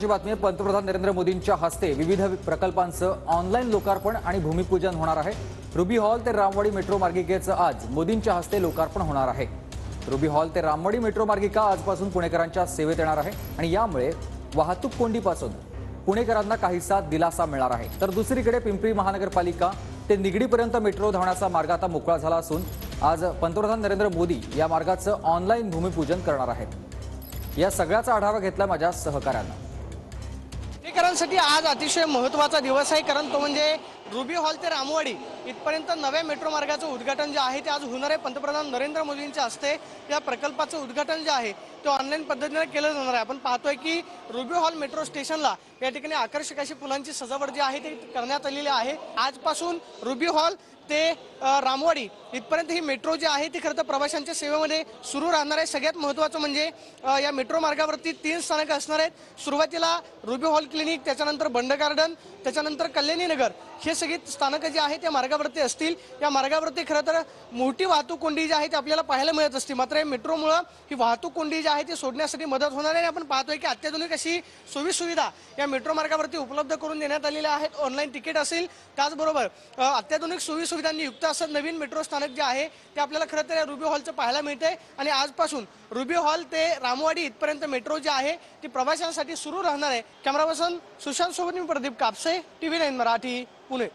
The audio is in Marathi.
ची बातमी आहे। पंतप्रधान नरेंद्र मोदींच्या हस्ते विविध प्रकल्पांचं ऑनलाईन लोकार्पण आणि भूमिपूजन होणार आहे। रुबी हॉल ते रामवाडी मेट्रो मार्गिकेचं आज मोदींच्या हस्ते लोकार्पण होणार आहे। रुबी हॉल ते रामवाडी मेट्रो मार्गिका आजपासून पुणेकरांच्या सेवेत येणार आहे आणि यामुळे वाहतूक कोंडीपासून पुणेकरांना काहीसा दिलासा मिळणार आहे। तर दुसरीकडे पिंपरी महानगरपालिका ते निगडीपर्यंत मेट्रो धावण्याचा मार्ग आता मोकळा झाला असून आज पंतप्रधान नरेंद्र मोदी या मार्गाचं ऑनलाईन भूमिपूजन करणार आहेत। या सगळ्याचा आढावा घेतला माझ्या सहकाऱ्यांना। पुणेकरांसाठी आज अतिशय महत्त्वाचा दिवस आहे, कारण तो म्हणजे रुबी हॉल ते रामवाडी इथपर्यंत नव्या मेट्रो मार्गाचं उद्घाटन जे आहे ते आज होणार आहे। पंतप्रधान नरेंद्र मोदींच्या हस्ते या प्रकल्पाचं उद्घाटन जे आहे ते ऑनलाईन पद्धतीने केलं जाणार आहे। आपण पाहतोय की रुबी हॉल मेट्रो स्टेशनला या ठिकाणी आकर्षक अशी फुलांची सजावट जी आहे ती करण्यात आलेली आहे। आजपासून रुबी हॉल ते रामवाडी इथपर्यंत ही मेट्रो जी आहे ती खरं तर प्रवाशांच्या सेवेमध्ये सुरू राहणार आहे। सगळ्यात महत्त्वाचं म्हणजे या मेट्रो मार्गावरती 3 स्थानकं असणार आहेत। सुरुवातीला रुबी हॉल क्लिनिक, त्याच्यानंतर बंड गार्डन, त्याच्यानंतर कल्याणी नगर, हे सगळी स्थानकं जी आहे त्या मार्गावरती असतील। या मार्गावरती खरं तर मोठी वाहतूक कोंडी जी आहे ती आपल्याला पाहायला मिळत असते, मात्र मेट्रोमुळे ही वाहतूक कोंडी जी आहे ती सोडण्यासाठी मदत होणार आहे। आपण पाहतोय की अत्याधुनिक अशी सोयीसुविधा या मेट्रो मार्गावरती उपलब्ध करून देण्यात आलेल्या आहेत। ऑनलाईन तिकीट असेल, त्याचबरोबर अत्याधुनिक सोयीसुविधांनी युक्त असं नवीन मेट्रो स्थानक जे आहे ते आपल्याला खरं तर या रुबी हॉलचं पाहायला मिळते। आणि आजपासून रुबी हॉल ते रामवाडी इथपर्यंत मेट्रो जी आहे ती प्रवाशांसाठी सुरू राहणार आहे। कॅमेरा पर्सन सुशांत सोबत मी प्रदीप कापसे, TV9 मराठी, पुणे।